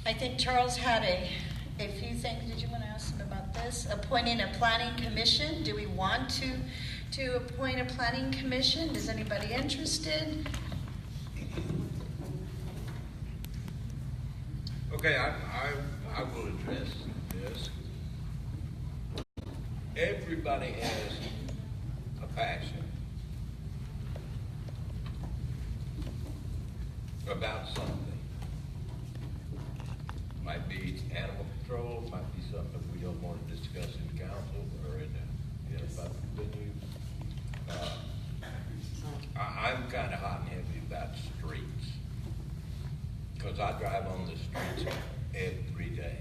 I think Charles had a few things. Did you want to ask him about this? Appointing a planning commission. Do we want to appoint a planning commission? Is anybody interested? Okay, I will address this. Everybody has a passion about something. Might be animal control, might be something we don't want to discuss in council or in the public venue. I'm kind of hot and heavy about streets because I drive on the streets every day.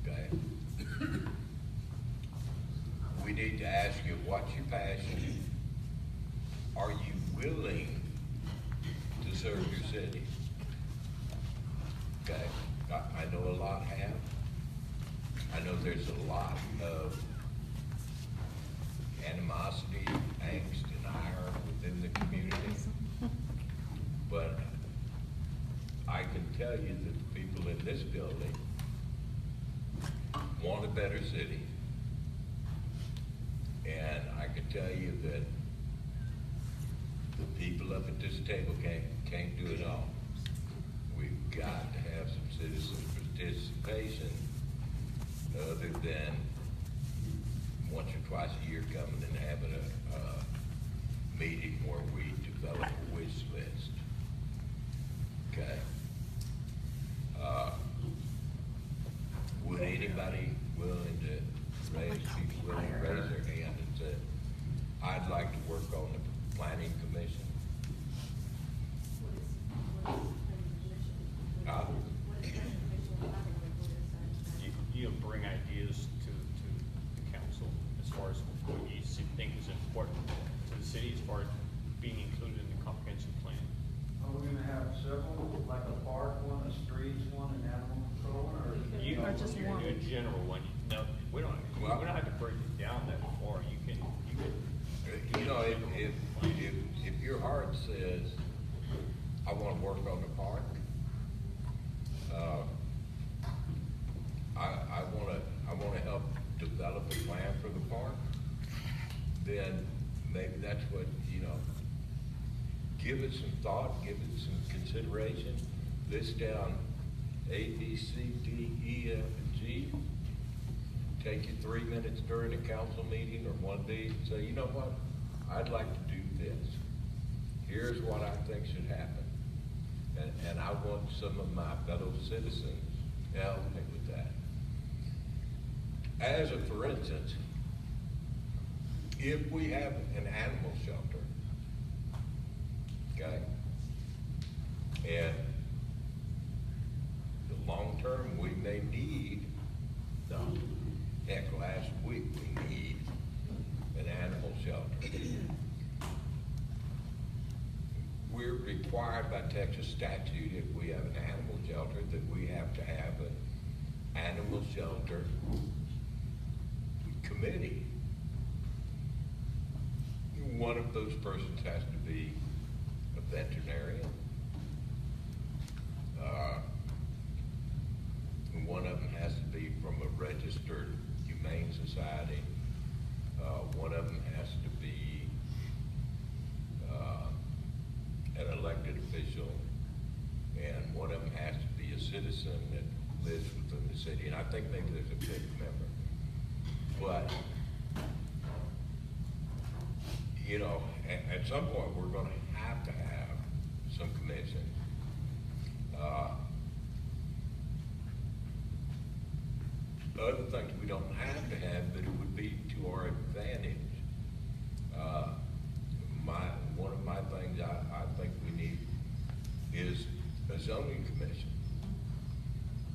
Okay? We need to ask you, what's your passion? Are you willing to serve your city? Okay, I know a lot have. I know there's a lot of animosity, angst, and ire within the community. But I can tell you that the people in this building want a better city. And I can tell you that the people up at this table can't do it all. We've got to have some citizen participation other than once or twice a year coming and having a meeting where we develop a wish list. Okay? Would anybody willing to raise their hand and say, I'd like to work on the planning commission? You bring ideas to the council as far as what you think is important to the city as far as being included in the comprehensive plan. Are we gonna have several, like a park one, a streets one, an animal control one, or? You Or just you're one. doing a general one. No, we don't have to break it down that far. You can. You know, if your heart says, I want to work on the park, I want to help develop a plan for the park, then maybe that's what, give it some thought, give it some consideration, list down A, B, C, D, E, F, and G. Take you 3 minutes during a council meeting or one day and say, you know what, I'd like to do this. Here's what I think should happen. And I want some of my fellow citizens to help me with that. As a for instance, if we have an animal shelter, okay, and the long term we may need, heck, last week we need an animal shelter. We're required by Texas statute, if we have an animal shelter, that we have to have an animal shelter committee. One of those persons has to be a veterinarian. One of them has to be from a registered humane society. One of them has to be an elected official, and one of them has to be a citizen that lives within the city. And I think maybe there's a fifth member. But, at some point we're going to have some commission. Other things we don't have to have, but it would be to our advantage. One of my things I think we need is a zoning commission.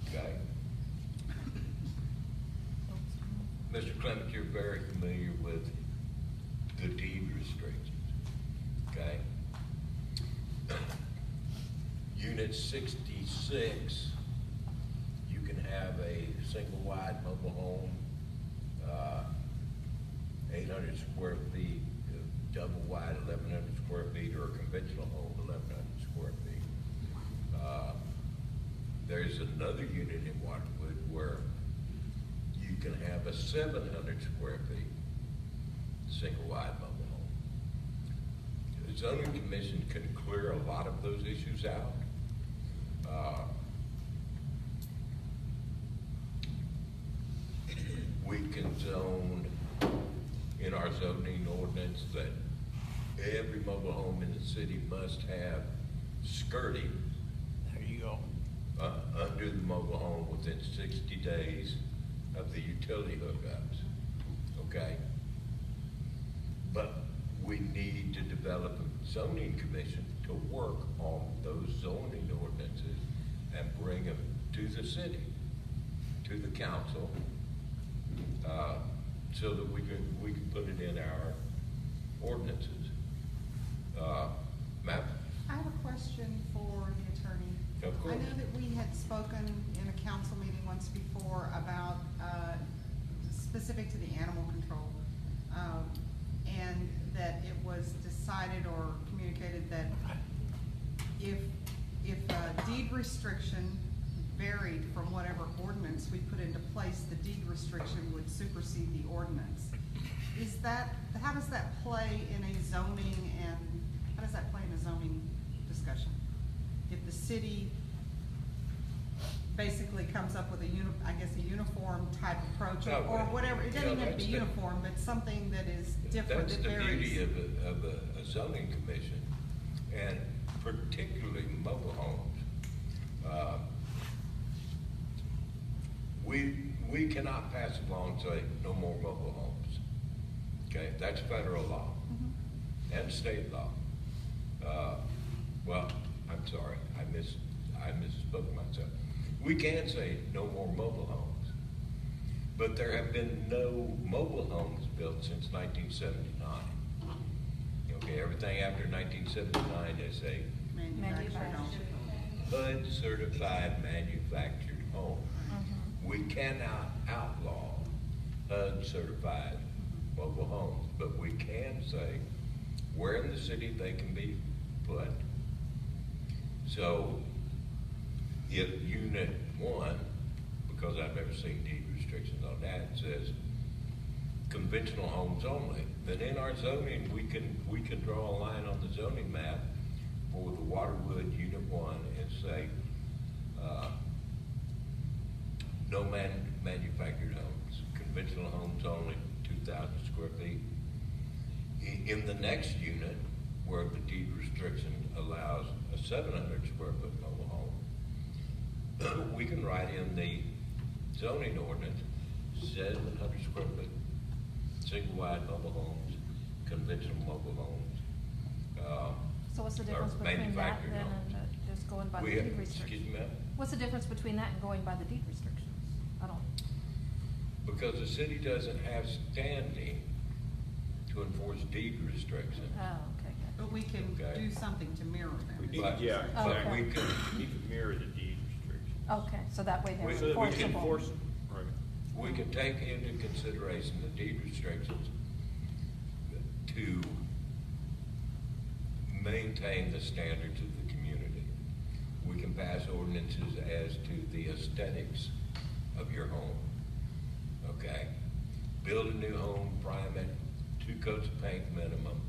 Okay? Mr. Clement, you're very familiar with the deed restrictions. Okay? Unit 66, you can have a single wide mobile home, 800 square feet, double wide 1,100 square feet, or a conventional home 1,100 square feet. there's another unit in Waterwood where you can have a 700 square feet, single-wide mobile home. The zoning commission can clear a lot of those issues out. We can zone in our zoning ordinance that every mobile home in the city must have skirting There you go. under the mobile home within 60 days of the utility hookups, okay? But we need to develop a zoning commission to work on those zoning ordinances and bring them to the city, to the council, so that we can put it in our ordinances. Matt? I have a question for the attorney. Of course. I know that we had spoken in a council meeting once before about, specific to the animal control, and that it was decided or communicated that if a deed restriction varied from whatever ordinance we put into place, the deed restriction would supersede the ordinance. Is that, how does that play in a zoning and, how does that play in a zoning discussion? If the city basically comes up with a uniform type approach, or whatever, it doesn't even have to be uniform, but something that is different, That's that the varies. beauty of a zoning commission, and particularly mobile homes. We cannot pass a law and say no more mobile homes. Okay, that's federal law and state law. Well, I'm sorry, I misspoke myself. We can say no more mobile homes, but there have been no mobile homes built since 1979. Okay, everything after 1979 is a Manufactured home. HUD certified manufactured home. We cannot outlaw HUD certified mobile homes, but we can say where in the city they can be put. So if unit 1, because I've never seen deed restrictions on that, says conventional homes only, then in our zoning, we can draw a line on the zoning map for the Waterwood Unit 1 and say, no manufactured homes, conventional homes only, 2,000 square feet. In the next unit, where the deed restriction allows a 700 square foot mobile home, we can write in the zoning ordinance, 700 square foot, single-wide mobile homes, conventional mobile homes. So what's the or difference between that manufactured then homes. and just going by the We deed have, excuse restrictions? me, ma'am? What's the difference between that and going by the deed restrictions? I don't, Because the city doesn't have standing to enforce deed restrictions. oh, okay, good. But we can Okay. do something to mirror them. We need, But- yeah, But exactly. we can, We need to mirror the deed restrictions. Okay, so that way they're So that we can enforceable. enforce them, right? we can take into consideration the deed restrictions to maintain the standards of the community. We can pass ordinances as to the aesthetics of your home, okay? Build a new home, prime it, 2 coats of paint minimum.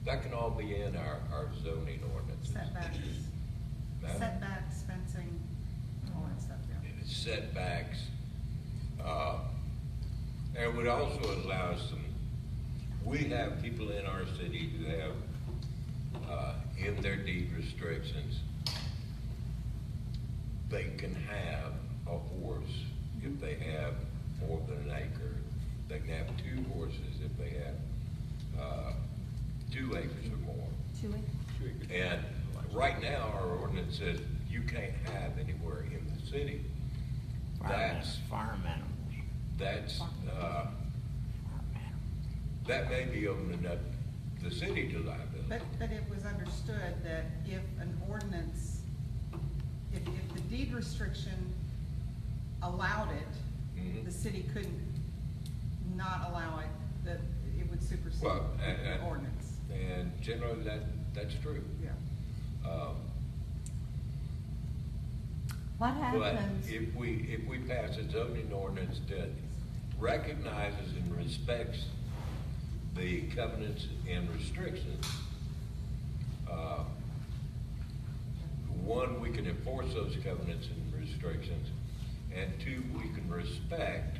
That can all be in our zoning ordinances. Setbacks, Ma'am? setbacks, fencing, all that stuff, yeah. Setbacks. And it would also allow some, we have people in our city who have, in their deed restrictions, they can have a horse if they have more than an acre. They can have 2 horses if they have 2 acres or more. 2 acres? And right now, our ordinance says you can't have anywhere in the city. That's, Farm animals. that's, Farm animals. that may be opening up the city to liability. But it was understood that if an ordinance, if the deed restriction allowed it, Mhm. the city couldn't not allow it, that it would supersede Well, the ordinance. And generally, that's true. Yeah. What But happens? if we pass a zoning ordinance that recognizes and respects the covenants and restrictions, one, we can enforce those covenants and restrictions, and two, we can respect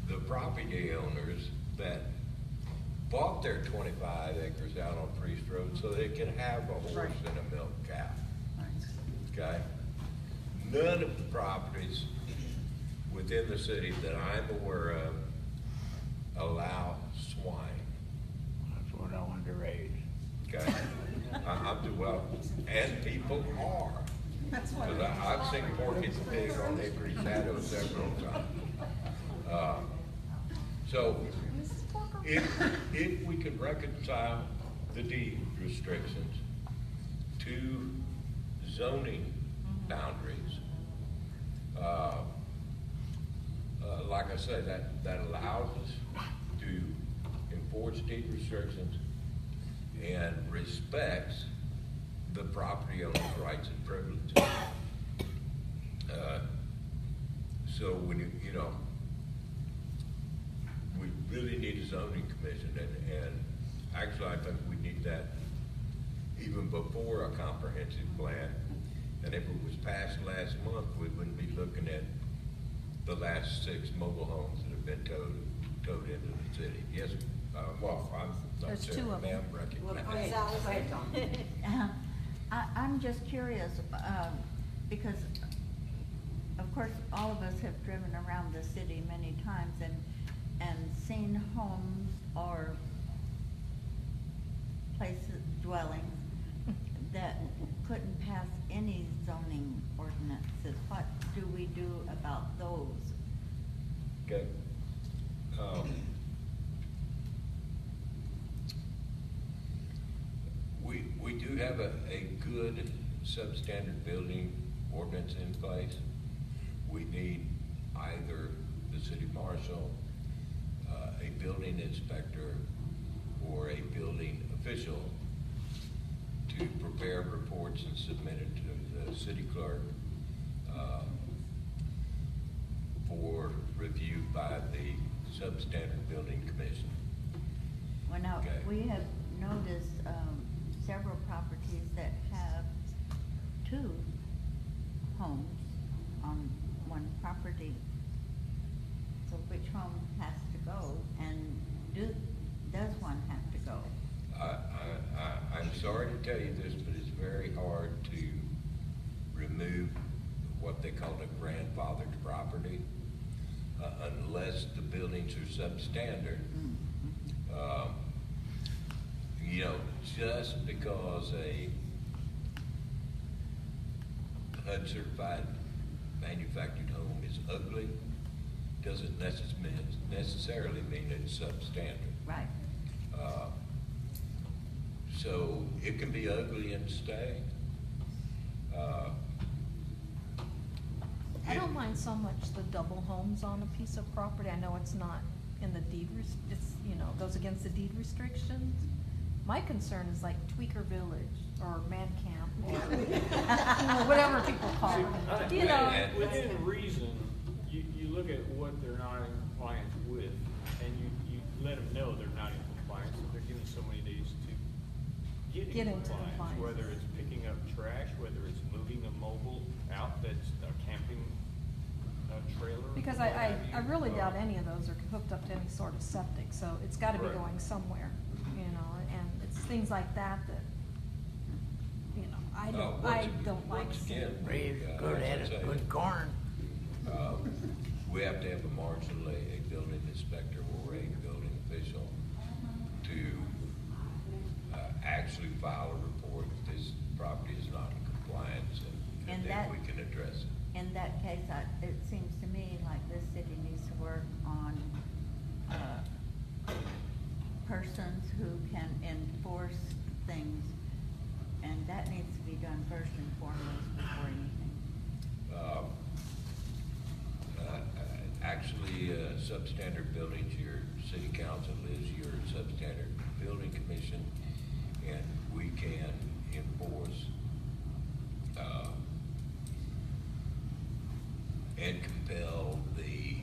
the property owners that bought their 25 acres out on Priest Road so they can have a horse Right. and a milk cow. Right. Okay? None of the properties within the city that I'm aware of allow swine. That's what I wanted to raise. Okay? I'm doing well, and people are. That's what. Because I've seen Porky the Pig on Hickory Shadow several times. So, if we could reconcile the deed restrictions to zoning boundaries, like I said, that allows us to enforce deed restrictions and respects the property owner's rights and privileges. So when you know, we really need a zoning commission, and actually I think we need that even before a comprehensive plan. And if it was passed last month, we wouldn't be looking at the last 6 mobile homes that have been towed into the city. Yes, well, I'm not There's saying, 2 of them. ma'am, recognize. I'm just curious, because, of course, all of us have driven around the city many times and seen homes or places, dwellings, that couldn't pass any zoning ordinances. What do we do about those? Okay. We do have a good substandard building ordinance in place. We need either the city marshal, a building inspector, or a building official to prepare reports and submit it to the city clerk for review by the substandard building commission. Well, now, Okay. we have noticed, several properties that have 2 homes on one property. So which home has to go, and does one have to go? I'm sorry to tell you this, but it's very hard to remove what they call a grandfathered property unless the buildings are substandard. You know, just because a HUD certified manufactured home is ugly doesn't necessarily mean it's substandard. Right. So it can be ugly and stay. I don't mind so much the double homes on a piece of property. I know it's not in the deed, it's, you know, goes against the deed restrictions. My concern is like Tweaker Village or Man Camp or you know, whatever people call it. You know, And- Within reason, you look at what they're not in compliance with, and you let them know they're not in compliance, so they're given so many days to get Get in into compliance. compliance. Whether it's picking up trash, whether it's moving a mobile out that's a camping trailer. because what I have you. really doubt any of those are hooked up to any sort of septic, so it's gotta be Right. going somewhere, you know, and it's things like that, you know, I don't like Once seeing. again, Raised as good I at say, it, good corn. We have to have a marshal, a building inspector, or a building official to actually file a report that this property is not in compliance, and And then that- we can address it. In that case, it seems to me like this city needs to work on, persons who can enforce things, and that needs to be done first and foremost before anything. Actually, substandard buildings, your city council is your substandard building commission, and we can enforce and compel the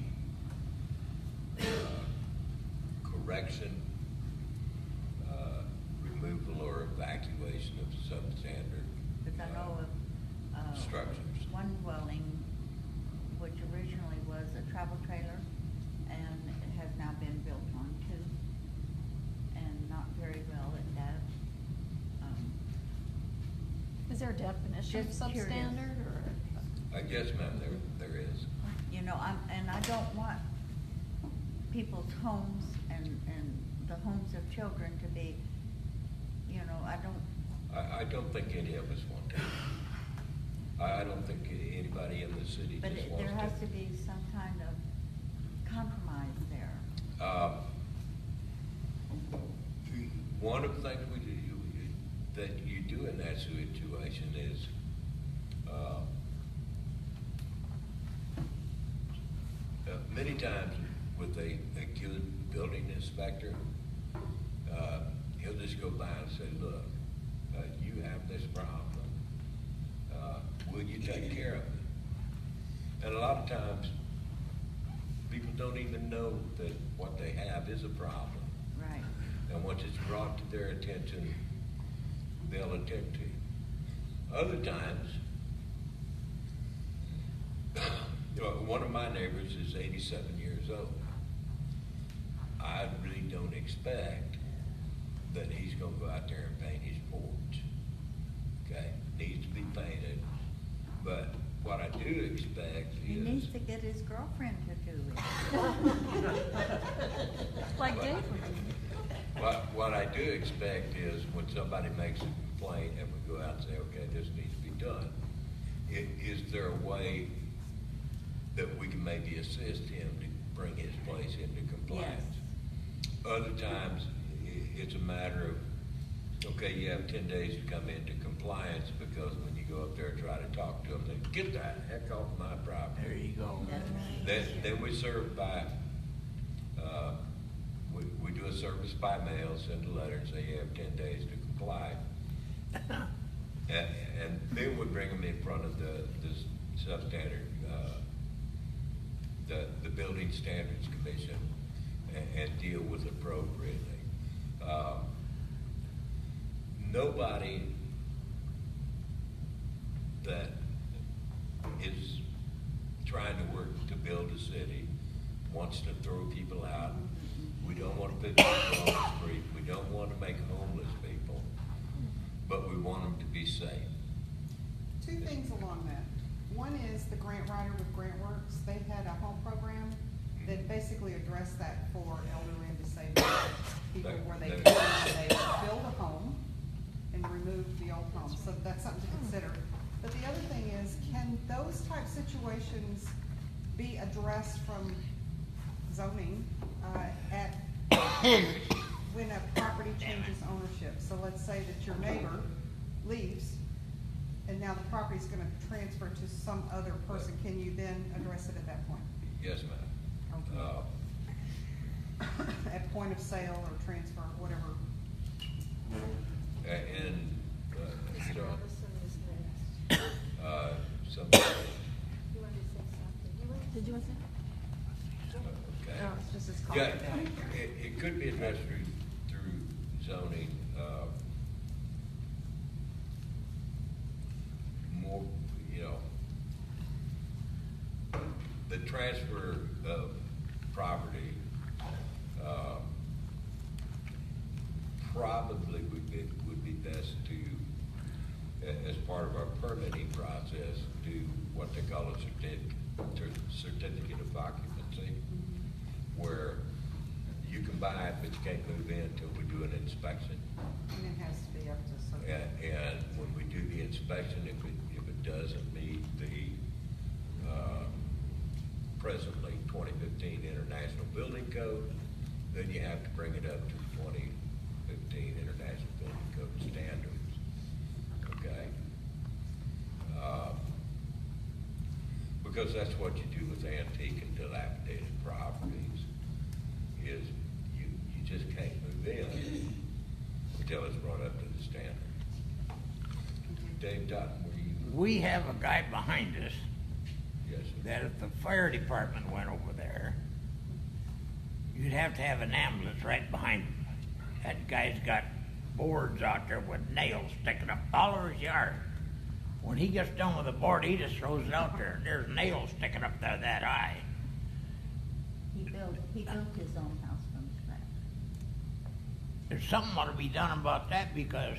correction, removal or evacuation of substandard Because I know of, structures. one dwelling, which originally was a travel trailer, and it has now been built onto, and not very well endowed. Is there a definition of Just curious. substandard, or? Yes, ma'am, there is. You know, and I don't want people's homes and the homes of children to be, you know, I I don't think any of us want that. I don't think anybody in the city but just wants there to. has to be some kind of compromise there. One of the things that you do in that situation is, many times with a good building inspector, he'll just go by and say, look, you have this problem. Will you take care of it? And a lot of times, people don't even know that what they have is a problem. Right. And once it's brought to their attention, they'll attend to it. Other times, one of my neighbors is 87 years old. I really don't expect that he's gonna go out there and paint his porch. Okay, needs to be painted, but what I do expect He is. needs to get his girlfriend to do it. Like Dave. What I do expect is when somebody makes a complaint and we go out and say, okay, this needs to be done, is there a way that we can maybe assist him to bring his place into compliance? Other times, it's a matter of, okay, you have 10 days to come into compliance, because when you go up there and try to talk to them, they get the heck off my property. There you go. Then we serve by, we do a service by mail, send a letter and say you have 10 days to comply. And then we bring them in front of the substandard, the Building Standards Commission, and deal with it appropriately. Nobody that is trying to work to build a city wants to throw people out. We don't want to put people on the street. We don't want to make homeless people, but we want them to be safe. Two things along that. One is the grant writer with GrantWorks. They had a home program that basically addressed that for elderly and disabled people, where they could build a home and remove the old home. So that's something to consider. But the other thing is, can those type situations be addressed from zoning at when a property changes ownership? So let's say that your neighbor leaves, and now the property's gonna transfer to some other person. Can you then address it at that point? Yes, ma'am. At point of sale or transfer, whatever. And, you know, some, Did you want to say? okay. No, it's just his Yeah, comment. it could be addressed through zoning, more, you know, the transfer of property, probably would be best to, as part of our permitting process, do what they call a certificate of occupancy, where you can buy it, but you can't move in until we do an inspection. And it has to be up to some. And when we do the inspection, if it doesn't meet the presently 2015 International Building Code, then you have to bring it up to 2015 International Building Code standards. Okay? Because that's what you do with antique and dilapidated properties, is you just can't move in until it's brought up to the standard. Dave Dutton, were you? We have a guy behind us Yes, sir. that if the fire department went over there, you'd have to have an ambulance right behind him. That guy's got boards out there with nails sticking up all over his yard. When he gets done with the board, he just throws it out there, and there's nails sticking up there that high. He built his own house from scratch. There's something ought to be done about that, because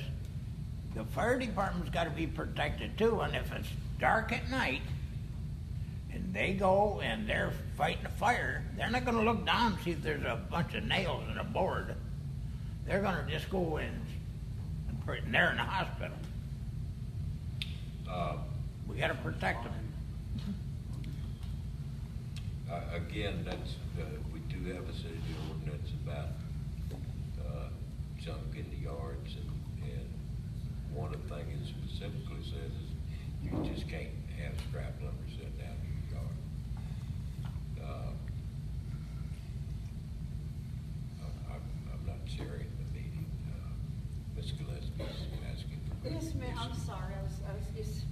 the fire department's gotta be protected too, and if it's dark at night, and they go and they're fighting a fire, they're not gonna look down and see if there's a bunch of nails in a board. They're gonna just go in and they're in the hospital. We gotta protect them. Again, that's, we do have a city ordinance about, junk in the yards, and one of the things it specifically says is you just can't have scrap lumber sitting down in your yard. I'm not chairing the meeting. Ms. Gillespie's asking for. Yes, ma'am, I'm sorry, I was just,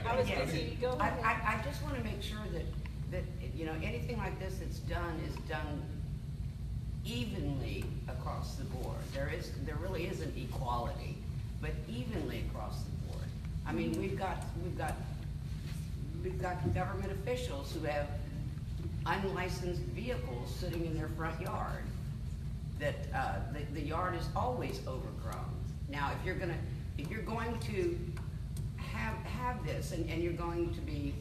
I was Yes. busy, go ahead. I just want to make sure that, you know, anything like this that's done is done evenly across the board. There really isn't equality, but evenly across the board. I mean, we've got government officials who have unlicensed vehicles sitting in their front yard, that, the yard is always overgrown. Now, if you're going to have this, and you're going to be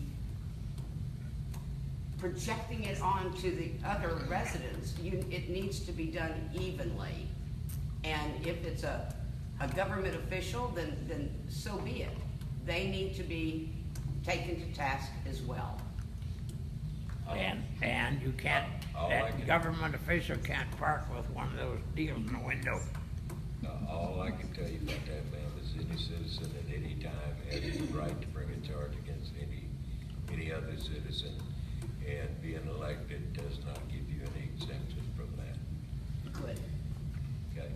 projecting it onto the other residents, it needs to be done evenly. And if it's a government official, then so be it. They need to be taken to task as well. And you can't, that government official can't park with one of those deals in the window. All I can tell you about that, ma'am, is any citizen at any time has the right to bring a charge against any other citizen, and being elected does not give you any exemption from that. Good. Okay?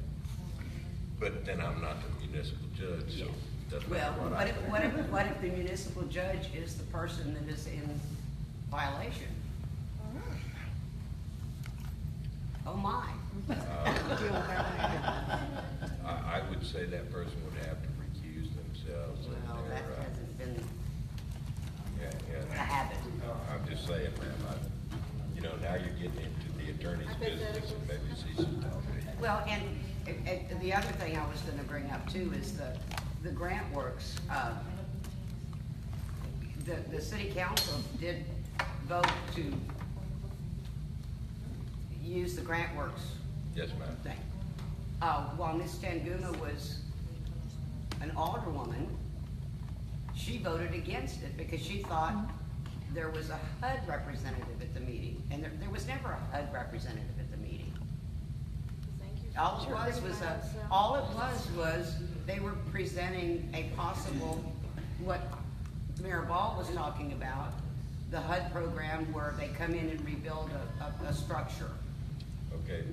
But then I'm not the municipal judge, so it doesn't Well, matter what I think. what if the municipal judge is the person that is in violation? Oh, my. I would say that person would have to recuse themselves. and Well, that they're, hasn't been yeah, a habit. I'm just saying, ma'am, you know, now you're getting into the attorney's business and maybe see some talk. Well, and the other thing I was gonna bring up too is the grant works. The city council did vote to use the grant works Yes, ma'am. thing. While Ms. Tanguma was an alderwoman, she voted against it because she thought there was a HUD representative at the meeting, and there was never a HUD representative at the meeting. Thank you. All it was they were presenting a possible, what Mayor Ball was talking about, the HUD program where they come in and rebuild a structure. Okay,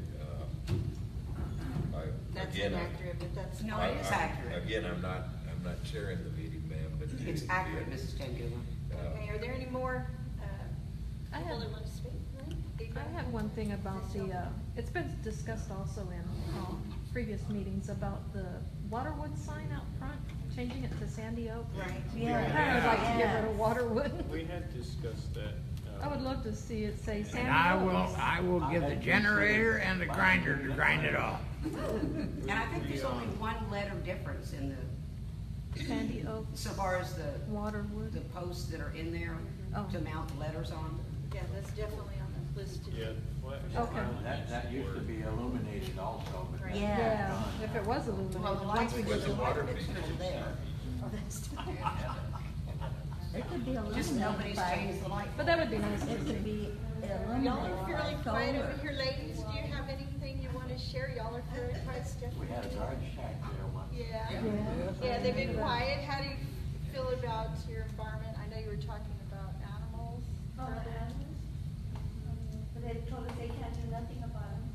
That's again, inaccurate, but that's. No, it is accurate. Again, I'm not chairing the meeting, ma'am, but. It's accurate, Mrs. Tanguma. Okay, are there any more, I people have- that want to speak? I have one thing about the, it's been discussed also in, previous meetings about the Waterwood sign out front, changing it to Sandy Oak. Right. I would like to get rid of Waterwood. We had discussed that. I would love to see it say Sandy And Oak. I will give the generator and the grinder to grind it off. And I think there's only one letter difference in Sandy Oak, so far as the Waterwood. posts that are in there Oh. to mount the letters on. Yeah, that's definitely on the list to do. Yeah. well, Okay. That used to be illuminated also, but. Right. Yeah. Yeah, if it was Well, the illuminated. lights With fixtures the water are there. It could be illuminated. Just nobody's by- changed the light. But that would be nice. It could be illuminated. Y'all are fairly by quiet solar. over here, ladies. Do you have anything you want to share? Y'all are fairly quiet, Stephanie? We had a garbage tax there once. Yeah. Yeah, they've been quiet. How do you feel about your environment? I know you were talking about animals. Oh, the animals? But they told us they can't do nothing about them.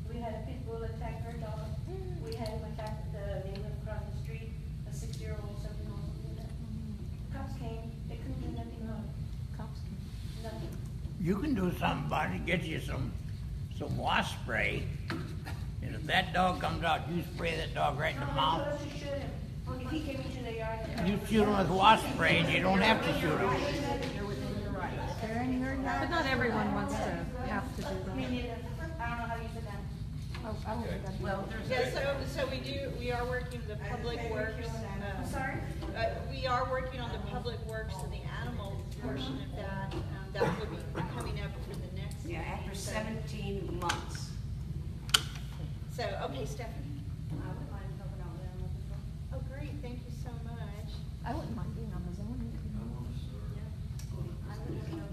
We had a pit bull attack our dog. We had him attack the neighbor across the street, a 6-year-old, 7-year-old. Cops came, they couldn't do nothing about it. You can do something about it, get you some wasp spray, and if that dog comes out, you spray that dog right in the mouth. If he came into the yard. You shoot him with wasp spray, and you don't have to shoot him. They're in your yard. But not everyone wants to have to do Me that. neither. I don't know how to use a gun. Oh, I don't think I'd. Well, Yeah, so we are working with the Public Works. I'm sorry? We are working on the Public Works and the animal portion of that. That will be coming up for the next. yeah, after meeting. 17 months. So, okay, Stephanie. I wouldn't mind helping out with animal control. Oh, great, thank you so much. I wouldn't mind being on the zoning committee.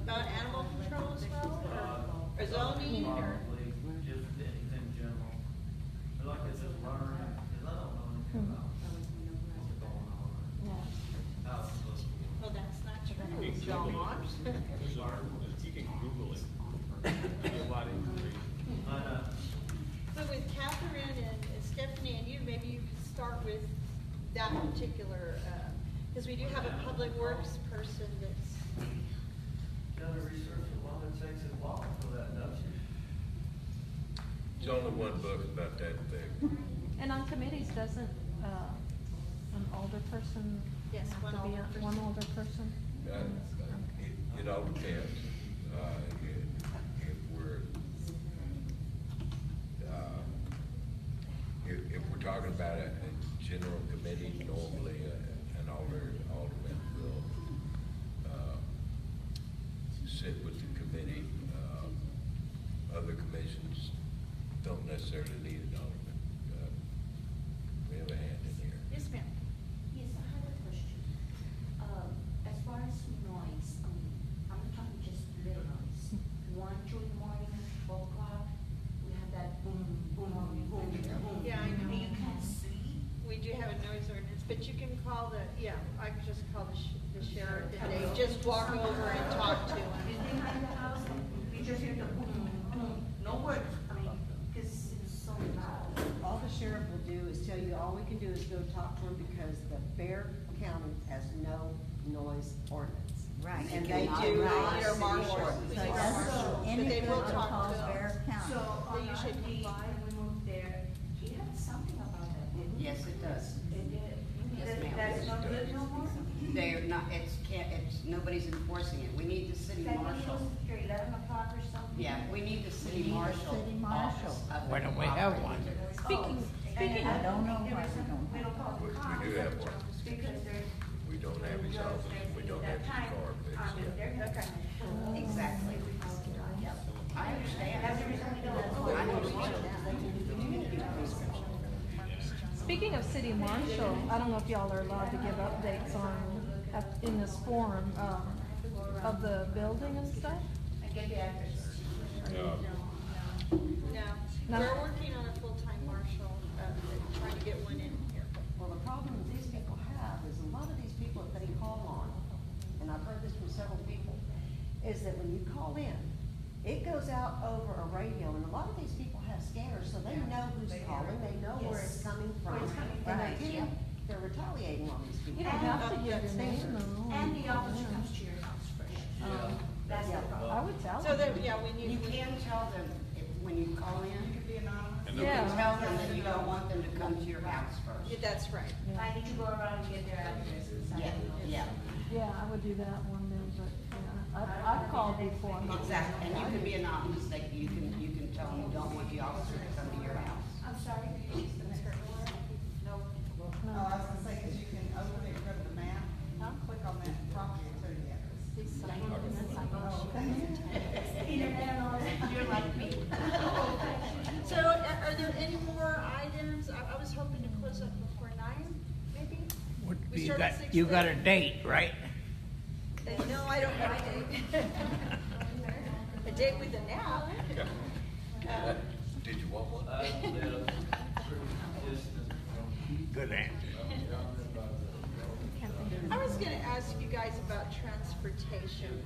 About animal control as well, or zoning, or? Probably just things in general. I like to just learn, because I don't know anything about what's going on. How it's supposed to work. Well, that's not You true, can John. Google it. You can Google it. There's a lot of information. I know. So with Catherine and Stephanie and you, maybe you could start with that particular, because we do have a public works person that's, You gotta research a lot, it takes a while for that, don't you? It's only one book about that big. And on committees, doesn't, an older person Yes, have one to be older person. one older person? It all depends. If we're, if we're talking about a general committee, normally an alderman will sit with the committee. Other commissions don't necessarily need an alderman. We have a hand in here. yes, ma'am. Yes, I have a question. As far as noise, I'm not talking just little noise. 1, 2 in the morning, 4 o'clock, we have that boom, boom, boom, boom, boom. Yeah, I know. And you can't sleep. We do have a noise ordinance, but you can call I can just call the sheriff and they just walk over and talk to Is him. behind the house, you just hear the boom, boom, no words. I mean, because it's so loud. All the sheriff will do is tell you, all we can do is go talk to him because the Bear County has no noise ordinance. Right. And You they cannot do write need Your city marshal. ordinance. So They that's are. so But any they will good talk calls to them. Bear County. So They on usually the, comply. when we moved there, he had something about that, didn't he? Yes, it does. It did. Yes, ma'am. That's not good no more? They're not, nobody's enforcing it. We need the city That he marshal. was after 11 o'clock or something? Yeah, we need the city need a marshal. city marshal. office up Why at don't the we have property. one? Speaking I don't know why we don't. We don't call We the cops. do have one. Because there's. We don't have his office, we don't have his car fixed. Okay. Exactly. I understand. That's the reason we don't. I understand. Speaking of city marshal, I don't know if y'all are allowed to give updates in this forum, of the building and stuff? And get the address. No. No, No. we're working on a full-time marshal, trying to get one in here. Well, the problem that these people have is a lot of these people that they call on, and I've heard this from several people, is that when you call in, it goes out over a radio, and a lot of these people have scanners, so they know who's calling, they know where it's coming from. Where it's coming And from, they're retaliating on these people. You don't have to give your name though. And the officer comes to your house first. That's the problem. I would tell So them. that, yeah, we need. You can tell them when you call in, You could be anonymous. you Yeah. can tell them that you don't want them to come to your house first. Yeah, that's right. I need to go around and get their addresses. Yeah, yeah, Yeah, I would do that one then, but, yeah, I've called before. exactly. And you can be anonymous, like you can tell them you don't want the officer to come to your house. I'm sorry. No, I was gonna say, cause you can open it, go to the map, click on that property and tell you the address. You're like me. So are there any more items? I was hoping to close up before 9, maybe? What, We you start got, at you got a 6:30. date, right? No, I don't have a date. A date with a nap. Did you want one? I live pretty distant from Good answer. I was gonna ask you guys about transportation.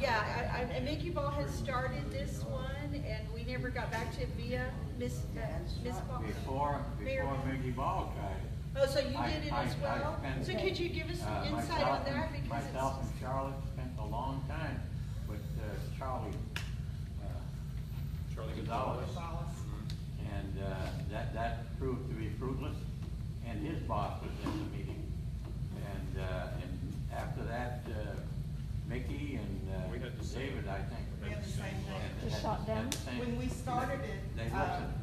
Yeah, and Mickey Ball has started this one, and we never got back to it via Miss Ball. Before Mayor- Mickey Ball tried it. Oh, so you I- did it I- as I well? spent, So could you give us some insight myself on that? and- Because Myself it's, and Charlotte spent a long time with Charlie Gonzalez. And that proved to be fruitless, and his boss was in the meeting. And after that, Mickey and We had the same- David, I think. We had the same thing. had- Just had- shot had down? the same- When we started it, They listened,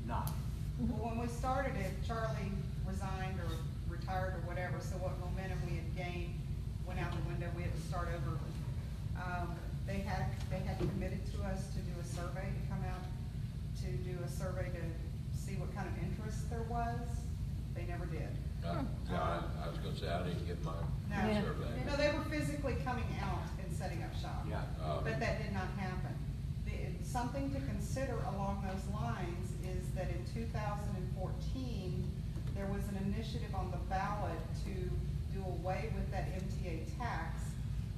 not. Well, when we started it, Charlie resigned or retired or whatever, so what momentum we had gained went out the window, we had to start over. They had committed to us to do a survey, to come out, to do a survey to see what kind of interest there was. They never did. Yeah, I was gonna say, I didn't get my No, survey. no, they were physically coming out and setting up shop. Yeah. But that did not happen. Something to consider along those lines is that in 2014, there was an initiative on the ballot to do away with that MTA tax.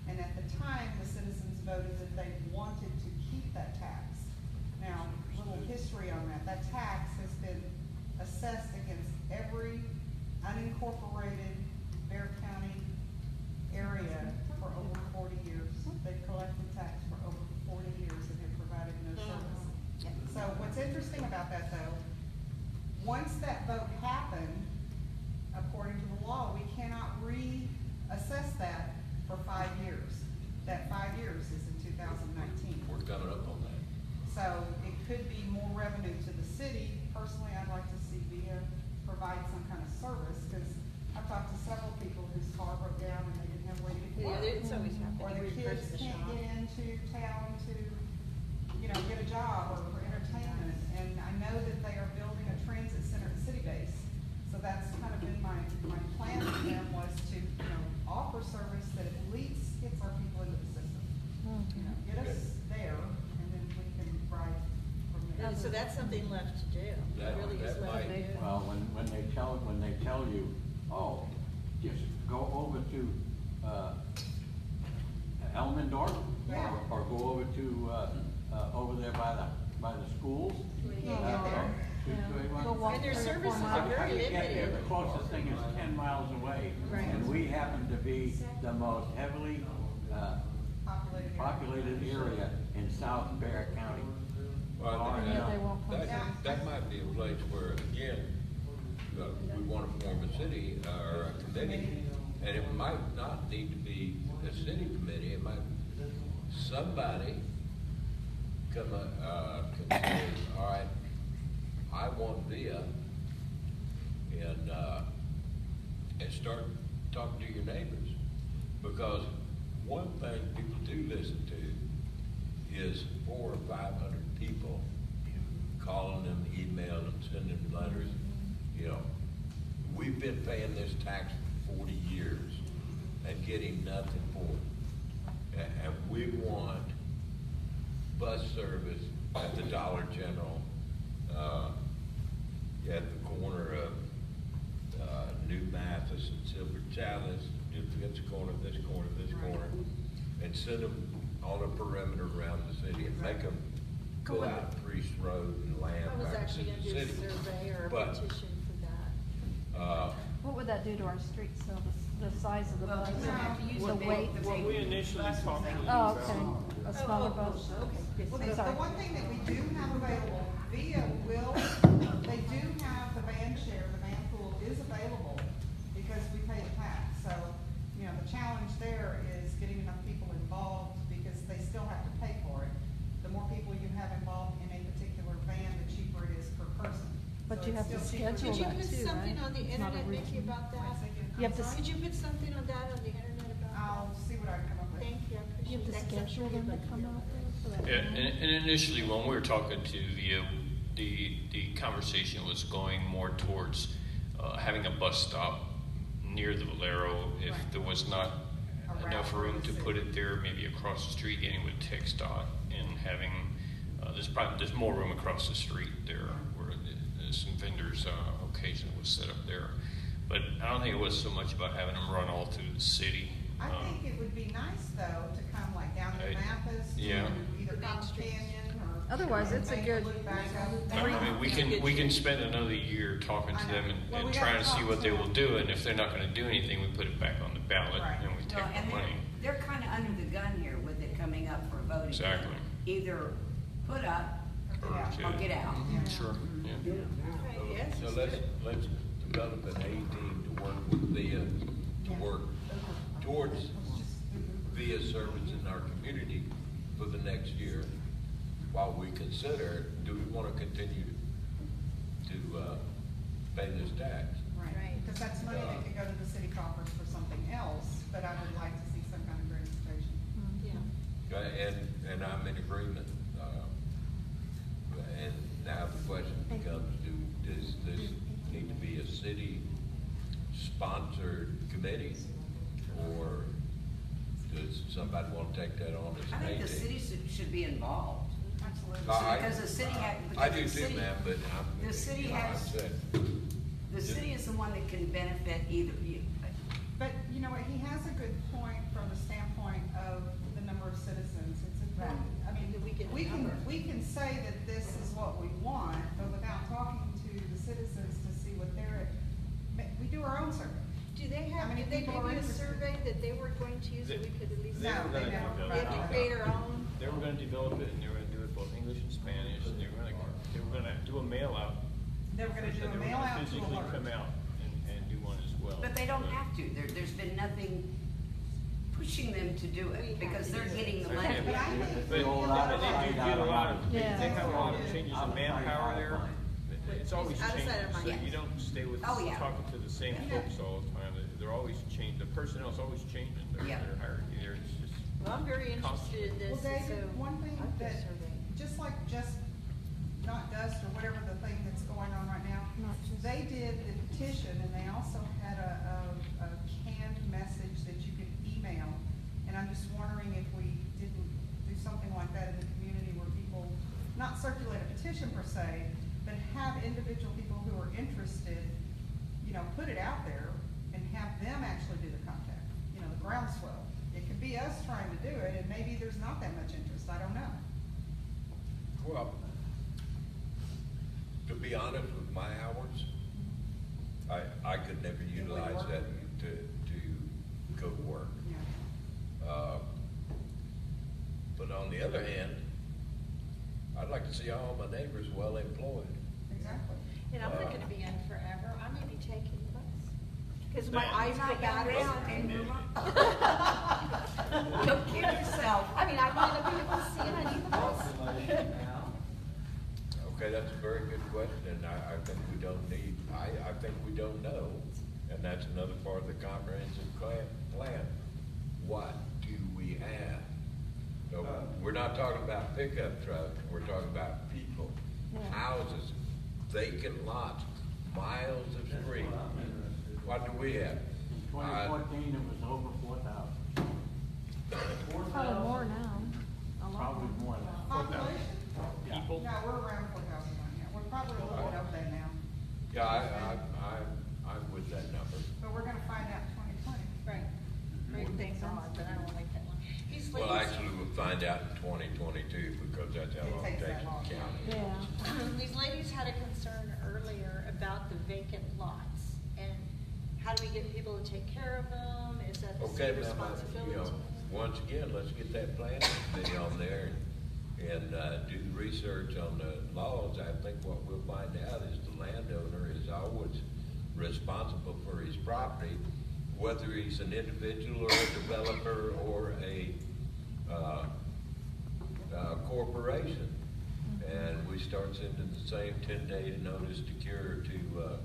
And at the time, the citizens voted that they wanted to keep that tax. Now, a little history on that. That tax has been assessed against every unincorporated Bear County area for over 40 years. They've collected tax for over 40 years and have provided no service. So what's interesting about that though, once that vote happened, according to the law, we cannot reassess that for 5 years. That 5 years is in 2019. We're coming up on that. So it could be more revenue to the city. Personally, I'd like to see VIA provide some kind of service, because I've talked to several people whose car broke down and they didn't have a way to get to yeah, work. it's always happening. Or the We refer to kids the can't shop. get into town to, get a job or for entertainment. And I know that they are building a transit center at City Base. So that's kind of been my plan for them, was to, offer service that at least gets our people into the system. Get us there, and then we can ride from there. And so that's something left to do. It That- really is that left to might- do. Well, when they tell you, oh, just go over to, Elmendorf, Yeah. or go over to, over there by the schools. We can't get there. Go walk And their 3 or 4 services are miles. very How do you get there? limited. The closest thing is 10 miles away. Right. And we happen to be the most heavily, populated area in South Bear County. Well, Oh, I think Yeah, they won't come that might be a place where, again, we wanna form a city or a committee. And it might not need to be a city committee, it might, somebody can say, all right, I want VIA, and start talking to your neighbors. Because one thing people do listen to is 400 or 500 people calling them, emailing them, sending them letters. We've been paying this tax for 40 years and getting nothing for it. And we want bus service at the Dollar General, at the corner of New Mathis and Silver Chalice, this corner, and send them on a perimeter around the city and make them go out Priest Road and land I was back to actually the gonna do a city. survey or a But, petition for that. What would that do to our streets, so the size of the Well, bus, we would have to use the the weight? What we initially talked to Oh, was, okay, a smaller bus? Well, the Sorry. one thing that we do have available, VIA they do have the van share, the van pool is available because we pay the tax. So, the challenge there is getting enough people involved because they still have to pay for it. The more people you have involved in a particular van, the cheaper it is per person. But So you it's have to still cheaper. schedule Could you that put too, something right? on the It's not a internet, Mickey, routine. about that? You have to Could you put something on that on the internet about that? I'll see what I can come up with. Thank you, I You appreciate have to that. 'cause I'm sure schedule them you'd to like come do out that. there for that. Yeah, and initially, when we were talking to the conversation was going more towards having a bus stop near the Valero if Right. there was not enough room to put it there, maybe across the street, getting with TxDOT and having, there's more room across the street there where there's some vendors occasionally was set up there. But I don't think it was so much about having them run all through the city. I think it would be nice though to come like down to Right. Mathis, to Yeah. either Cotton Canyon or Otherwise, it's a Make good. loop back up. I mean, we can spend another year talking to them Well, we and gotta trying to see talk what to they them. will do, and if they're not gonna do anything, we put it back on the ballot Right. and we take Well, the and money. they're kind of under the gun here with it coming up for voting. Exactly. Either put up Or or to- get out. Sure, yeah. Right, yes. So let's develop an A team to work with VIA, to work towards VIA service in our community for the next year, while we consider, do we want to continue to pay this tax? Right, because that's money that could go to the city coffers for something else, but I would like to see some kind of gratification. Yeah. And I'm in agreement. And now the question becomes, does this need to be a city-sponsored committee? Or does somebody want to take that on as I an think the A-team? city should be involved. Absolutely. Because the city had. I because do the too, city- ma'am, but The city you know, I'm has, saying- the city is the one that can benefit either, But you know what, he has a good point from the standpoint of the number of citizens. It's important, I mean, We get the number. we can say that this is what we want, but without talking to the citizens to see what they're, we do our own survey. Do they How have, many did they give people are you a interested? survey that they were going to use that we could at least? No, they never They provided have to that. create our own? They were gonna develop it, and they were gonna do it both English and Spanish, and they were gonna do a mail out. They were gonna do a mail out to Physically come alert. out and do one as well. but they don't have to. There's been nothing pushing them to do it, because they're getting the money. But I think. But they do get a lot of, they Yeah. have a lot of changes in manpower there. It's always Out of sight, changing, out of so mind. you don't stay with, Oh, yeah. talking to the same folks all the time. They're always changing, the personnel's always changing. Yeah. They're hired, it's just. Well, I'm very interested in this, Well, and so. David, one thing I'd that, survey. just like not dust or whatever the thing that's going on right now, Not just- they did the petition and they also had a canned message that you could email. And I'm just wondering if we didn't do something like that in the community where people, not circulate a petition per se, but have individual people who are interested, you know, put it out there and have them actually do the contact, you know, the groundswell. It could be us trying to do it, and maybe there's not that much interest, I don't know. Well, to be honest with my hours, I could never utilize that to go to work. Yeah. But on the other hand, I'd like to see all my neighbors well employed. Exactly. And I'm not gonna be in forever, I may be taking the bus, cause my eyes Not go bad young, around. and move on. Don't kid yourself. I mean, I might not be able to see it, I need the bus. Okay, that's a very good question, and I think we don't need, I think we don't know, and that's another part of the comprehensive plan. What do we have? So, we're not talking about pickup trucks, we're talking about people, houses, vacant lots, miles of street. What do we have? In 2014, it was over 4,000. Probably more now. A lot Probably more than that. Population? People. No, we're around 4,000 right now. We're probably a little bit up there now. Yeah, I'm with that number. But we're gonna find out in 2020. Right, great things on, but I don't like that one. These Well, ladies- actually, we'll find out in 2022, because that's how long it takes to count it. Yeah. These ladies had a concern earlier about the vacant lots, and how do we get people to take care of them? Is that the Okay, city ma'am, responsibility? once again, let's get that plan committee on there and do the research on the laws. I think what we'll find out is the landowner is always responsible for his property, whether he's an individual or a developer or a corporation. And we start sending the same 10-day notice to cure to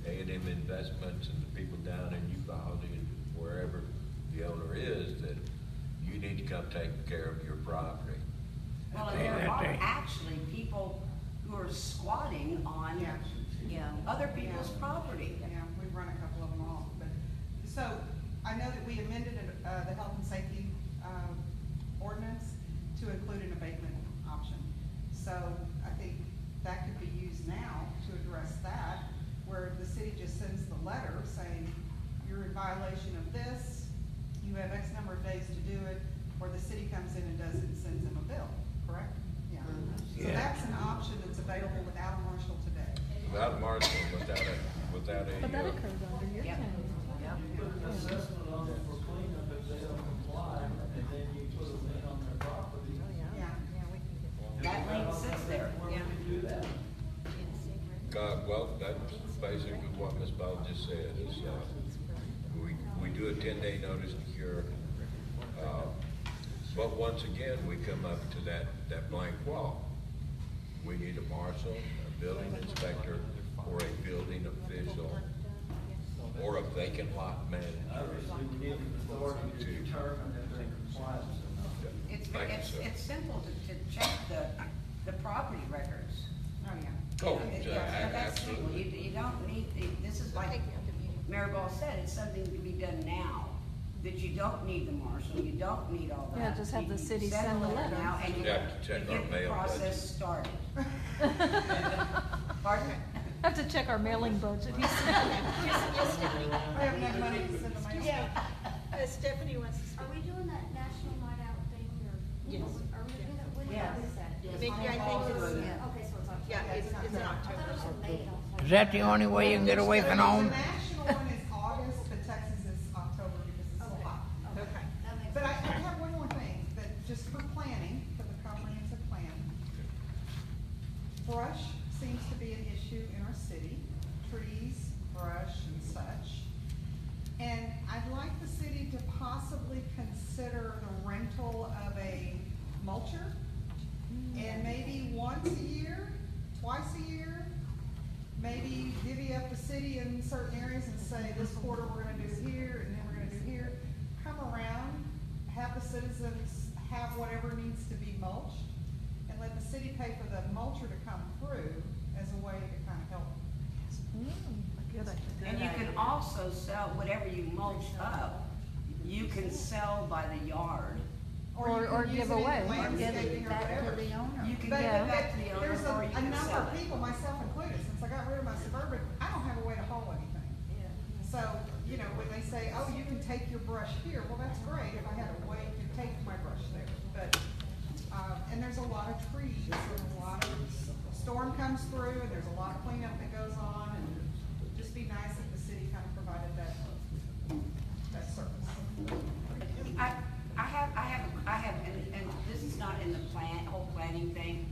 A&M Investments and the people down in Uvalde and wherever the owner is, that you need to come take care of your property. Well, and there are actually people who are squatting on, Yeah. you know, other people's Yeah. property. Yeah, we've run a couple of them off, but, so, I know that we amended, the health and safety, ordinance to include an abatement option. So, I think that could be used now to address that, where the city just sends the letter saying, you're in violation of this, you have X number of days to do it, or the city comes in and does it and sends them a bill, correct? Yeah. So Yeah, available without a marshal today. Without marshal, without a, But that occurs under your Yep. county. Put an assessment on them for cleanup if they don't comply, and then you put a lien on their property. Yeah. That lien sits there. Where would you do that? Well, that's basically what Ms. Bell just said, is, we do a 10-day notice to cure. But once again, we come up to that blank wall. We need a marshal, a building inspector, or a building official, or a vacant lot manager. Obviously, we need the authority to determine if they're compliant or not. It's simple to check the property records. Oh, yeah. Oh, That's simple. absolutely. You don't need, this is like Maribel said, it's something to be done now, that you don't need the marshal, you don't need all that. Yeah, just have the You city send send a the letter letter. now, and you You have to check our get the mail process budget. started. Pardon? Have to check our mailing budget. Yes, Stephanie. I have enough money to send them my. Yeah, Stephanie wants to speak. Are we doing that national night out thing, or? Yes. Are we doing that, when Yes. is that? Maybe I think it's, Okay, so it's October. yeah, it's in I thought October. it was May. Is that the only way you can get away from home? The national one is August, but Texas is October because it's so Okay. hot. Okay. That makes But I sense. have one more thing, that just for planning, for the comprehensive plan. Brush seems to be an issue in our city, trees, brush and such. And I'd like the city to possibly consider the rental of a mulcher. And maybe once a year, twice a year, maybe divvy up the city in certain areas and say, this quarter we're gonna do here, and then we're gonna do here. Come around, have the citizens have whatever needs to be mulched, and let the city pay for the mulcher to come through as a way to kind of help. Good idea. And you can also sell whatever you mulch up, you can sell by the yard. you Or can use give it in away. landscaping or Back to whatever. the owner. You can But, give it back to the but owner, there's or you a can number sell of it. people, myself included, since I got rid of my Suburban, I don't have a way to haul anything. So, you know, when they say, oh, you can take your brush here, well, that's great if I had a way to take my brush there. But, and there's a lot of trees, and a lot of, storm comes through, and there's a lot of cleanup that goes on, and it'd just be nice if the city kind of provided that service. I have, and this is not in the whole planning thing.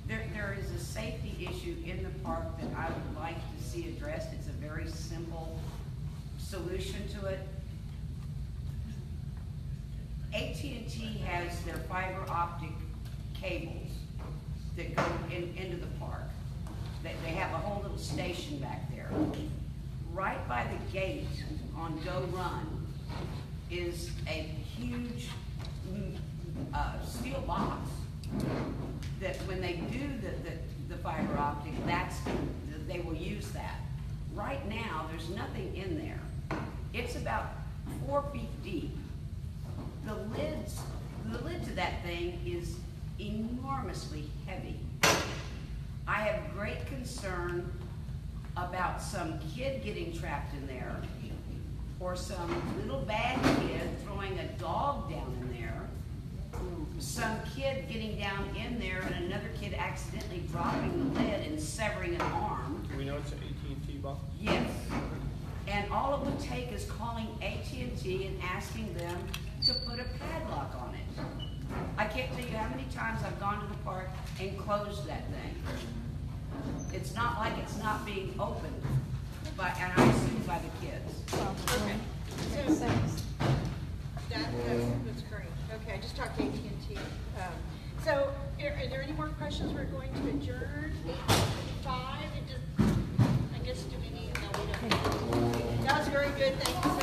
There is a safety issue in the park that I would like to see addressed. It's a very simple solution to it. AT&T has their fiber optic cables that go into the park. They have a whole little station back there. Right by the gate on Go Run is a huge steel box that when they do the fiber optic, they will use that. Right now, there's nothing in there. It's about 4 feet deep. The lid to that thing is enormously heavy. I have great concern about some kid getting trapped in there, or some little bad kid throwing a dog down in there, some kid getting down in there and another kid accidentally dropping the lid and severing an arm. Do we know it's an AT&T box? Yes. And all it would take is calling AT&T and asking them to put a padlock on it. I can't tell you how many times I've gone to the park and closed that thing. It's not like it's not being opened and I assume by the kids. Okay. So, that's great. Okay, I just talked to AT&T. So, are there any more questions? We're going to adjourn 8:55. I guess, do we need, no, we don't. That was very good. Thank you so